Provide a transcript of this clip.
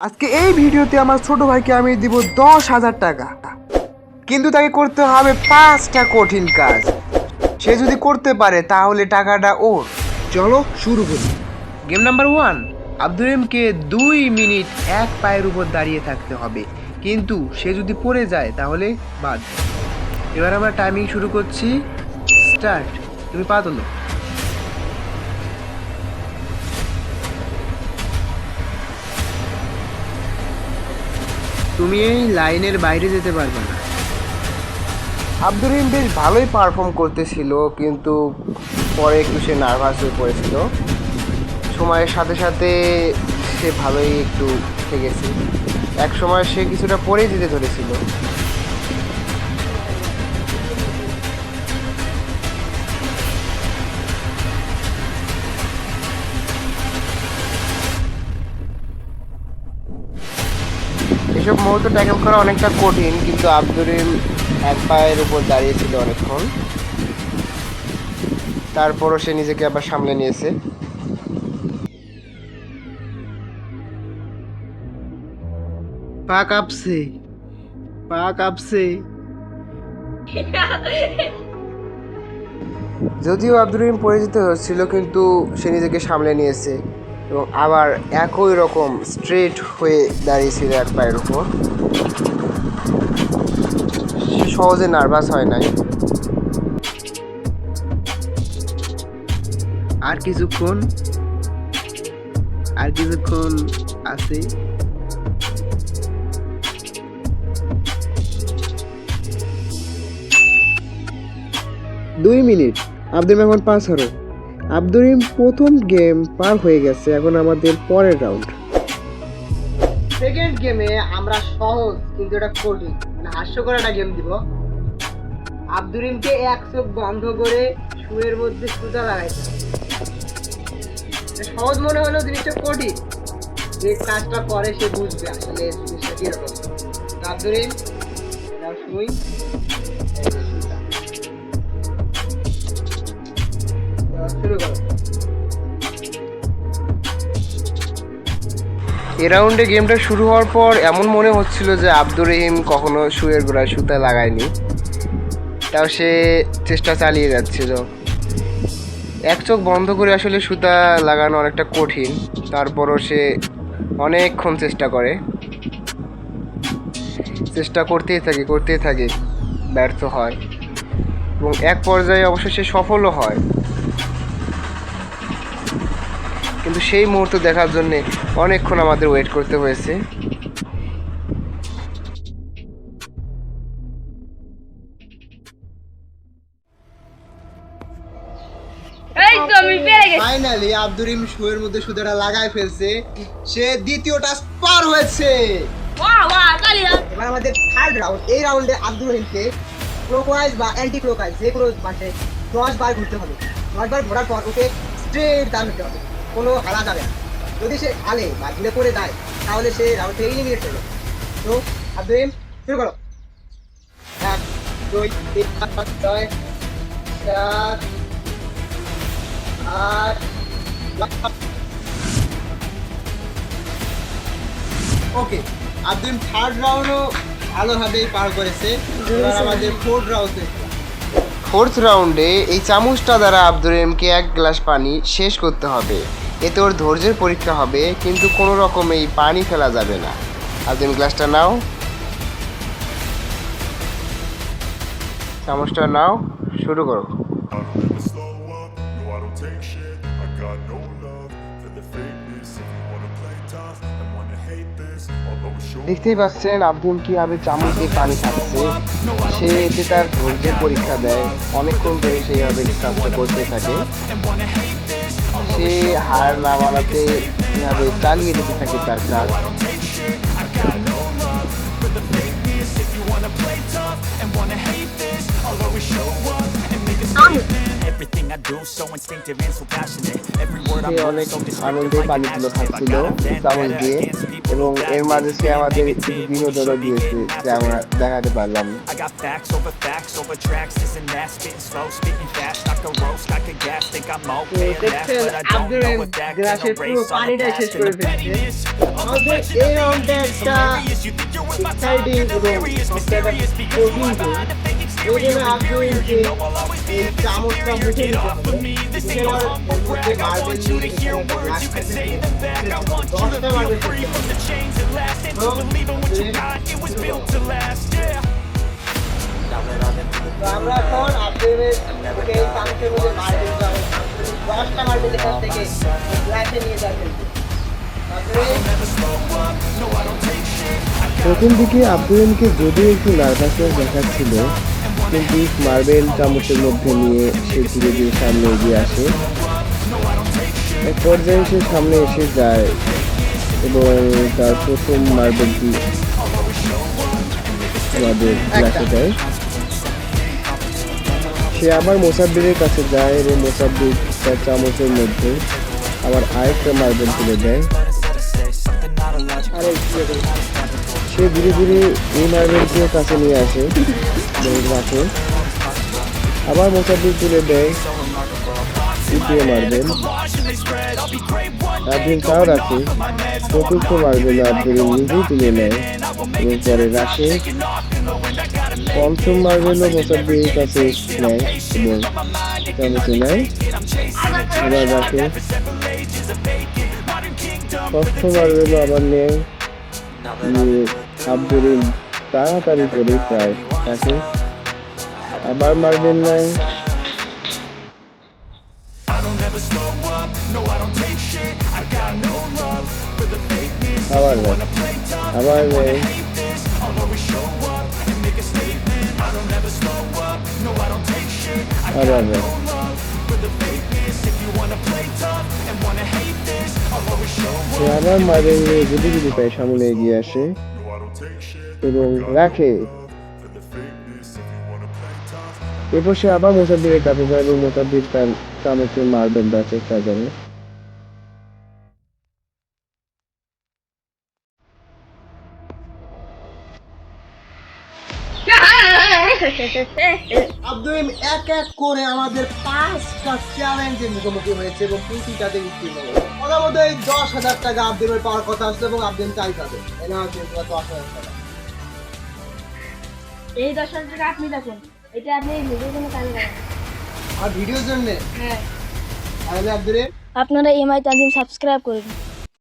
আজকে এই ভিডিওতে আমার ছোট ভাইকে আমি দিব 10,000 টাকা, কিন্তু তাকে করতে হবে 5টা কঠিন কাজ। সে যদি করতে পারে তাহলে টাকাটা ওর। চলো শুরু করি। গেম নাম্বার 1, আব্দুর রহিমকে 2 মিনিট এক পায়ের উপর দাঁড়িয়ে থাকতে হবে, কিন্তু সে যদি পড়ে যায় তাহলে বাদ। এবার আমরা টাইমিং শুরু করছি। স্টার্ট। তুমি পা তোলো। তুমি এই লাইনের বাইরে যেতে পারবে না। আব্দুর রহিম বেশ ভালোই পারফর্ম করতেছিল, কিন্তু পরে একটু সে নার্ভাস হয়ে পড়েছিল। সময়ের সাথে সাথে সে ভালোই একটু ঠেকেছে। এক সময় সে কিছুটা পরে যেতে ধরেছিল। এসব মুহূর্ত ট্যাকেল করা অনেকটা কঠিন, কিন্তু আব্দুর রহিম এক পায়ের উপর দাঁড়িয়েছিল অনেকক্ষণ। তারপরও সে নিজেকে আবার সামলে নিয়েছে। পা কাঁপছে, পা কাঁপছে। যদিও আব্দুর রহিম পড়ে যেতে হচ্ছিল, কিন্তু সে নিজেকে সামলে নিয়েছে এবং আবার একই রকম স্ট্রেট হয়ে দাঁড়িয়েছিল এক পায়ের উপর। সে সহজে নার্ভাস হয় নাই। আর কিছুক্ষণ আছে। 2 মিনিট। আব্দুর রহিম এখন 5 হারো। আব্দুর রহিম প্রথম গেম পার হয়ে গেছে। এখন আমাদের পরের রাউন্ড। সেকেন্ড গেমে আমরা সহজ কিন্তু এটা কঠিন, মানে হাস্যকর একটা গেম দিব। আব্দুর রহিমকে এক চোখ বন্ধ করে শুয়ের মধ্যে সুতা লাগাইতে হবে। সহজ মনে হলেও জিনিসটা কঠিন। যে কাজটা করে সে বুঝবে আসলে জিনিসটা কিরকম। আব্দুর রহিম নাও শুই। শুরু করো। এ রাউন্ডে গেমটা শুরু হওয়ার পর এমন মনে হচ্ছিল যে আব্দুর রহিম কখনো শুয়ের গোড়ায় সুতা লাগায়নি, তাও সে চেষ্টা চালিয়ে যাচ্ছিল। এক চোখ বন্ধ করে আসলে সুতা লাগানো অনেকটা কঠিন, তারপরও সে অনেকক্ষণ চেষ্টা করতেই থাকে, ব্যর্থ হয় এবং এক পর্যায়ে অবশ্য সে সফলও হয়। কিন্তু সেই মুহূর্ত দেখার জন্য অনেকক্ষণ আমাদের ওয়েট করতে হয়েছে। ফাইনালি আব্দুর রহিম শুয়ের মধ্যে সুতাটা লাগায় ফেলছে। সে দ্বিতীয় টাস্ক পার হয়েছে। এবার আমাদের থার্ড রাউন্ড। এই রাউন্ডে আব্দুর রহিমকে ক্লকওয়াইজ বা অ্যান্টি ক্লকওয়াইজ যে কোনো পাশে 10 বার ঘুরতে হবে। 10 বার ঘোরার পর ওকে স্ট্রেট দান দিতে হবে, কোনো হালা যাবে না। যদি সে হালে বা ঝুলে পড়ে যায় তাহলে সে রাউন্ড থেকে এলিমিনেট হলো। তো আব্দুর রহিম শুরু করো। 1 2 3 4 5 6 7 8। ওকে, আব্দুল থার্ড রাউন্ডও ভালোভাবেই পার করেছে। এবার আমাদের ফোর্থ রাউন্ডে এই চামচটা দ্বারা আব্দুর রহিমকে 1 গ্লাস পানি শেষ করতে হবে। এতে ওর ধৈর্যের পরীক্ষা হবে, কিন্তু কোনো রকমে এই পানি ফেলা যাবে না। আব্দুল গ্লাসটা নাও, চামচটা নাও, শুরু করো। দেখতেই পাচ্ছেন আব্দুল কিভাবে চামচ দিয়ে পানি খাচ্ছে। সে এতে তার ধৈর্যের পরীক্ষা দেয়। অনেকক্ষণ ধরে সেইভাবে কাজটা করতে থাকে। সে হার না মানাতে এভাবে চালিয়ে যেতে থাকে তার কাজ। Everything I do so instinctive and so passionate. Every word I say move অনেক so descriptive আনন্দে like an পানিগুলো adjective. I খাচ্ছিল got a চামচ vendetta দিয়ে against people এবং who এর lack মাঝে it. সে Being আমাদের কিছু negative when we বিনোদনও should be দিয়েছে getting যা after আমরা it. দেখাতে পারলাম। I got facts over tracks. This and that, spitting slow, spitting fast. I could roast, I could gas. Think I'm তো okay at last, দেখছেন but I don't Abdul know Rahim if that can গ্লাসের পুরো erase all the পানিটাই শেষ past and করে the ফেলছে। pettiness. আমাদের এই রাউন্ডে একটা এক্সাইটিং এবং সবচেয়ে কঠিন গেম। এই গেমে আব্দুলকে এই চামচটা মুখে নিতে হবে। মুখে নেওয়ার মধ্যে মার্বেল নিয়ে এখানে একটা গ্লাস থাকবে। 10টা মার্বেল করতে হবে। তো তো আমরা এখন আব্দুলের ওকে এই চামচের মধ্যে মার্বেল যাবো। 10টা মার্বেল এখান থেকে গ্লাসে নিয়ে যাবেন। প্রথম দিকে আব্দুলকে যদিও একটু নার্ভাসনেস দেখাচ্ছিল, কিন্তু মার্বেল চামচের মধ্যে নিয়ে সে ধীরে ধীরে সামনে এগিয়ে আসে। এক পর্যায়ে সে সামনে এসে যায় এবং তার প্রথম মার্বেলটি আমাদের গ্লাসে দেয়। সে আবার মোসাব্বিরের কাছে যায় এবং মোসাব্বির তার চামচের মধ্যে আবার আরেকটা মার্বেল তুলে দেয়। সে ধীরে ধীরে এই মার্বেলটিও কাছে নিয়ে আসে এবং রাখে। আবার মোসাব্বির তুলে দেয় তৃতীয় মার্বেল, আব্দুল তাও রাখে। চতুর্থ মার্বেল আব্দুল নিজেই তুলে নেয় এবং পরে রাখে। পঞ্চম মার্বেলও মোসাব্বির কাছে নেয় এবং চামচে নেয়, আবার রাখে। ষষ্ঠ মার্বেলও আবার নেয়, নিয়ে আব্দুল তাড়াতাড়ি করে প্রায় রাখে। আবার মার্বেল নেয়, আবার নেয়, আবার নেয়, আবার নেয়। সে আবার মার্বেল নিয়ে গুটি গুটি পায়ে সামনে এগিয়ে আসে এবং রাখে। এরপর সে আবার মোসাব্বিরের কাছে যায় এবং মোসাব্বির তার চামচের মার্বেলটা চেষ্টা করে। আব্দুল এক এক করে আমাদের 5টা চ্যালেঞ্জে মুখোমুখি হয়েছে এবং প্রতিটাতে উত্তীর্ণ হয়েছে। প্রথমত এই 10,000 টাকা আব্দুলের পাওয়ার কথা আসছে এবং আব্দুল চাই পাবে। এনা হচ্ছে 10,000 টাকা। এই 10,000 টাকা আপনি রাখুন, এটা আপনি ভিডিওর জন্য কাজে লাগান। আর ভিডিওর জন্য হ্যাঁ, তাহলে আব্দুল আপনারা এমআই তানজিম সাবস্ক্রাইব করুন।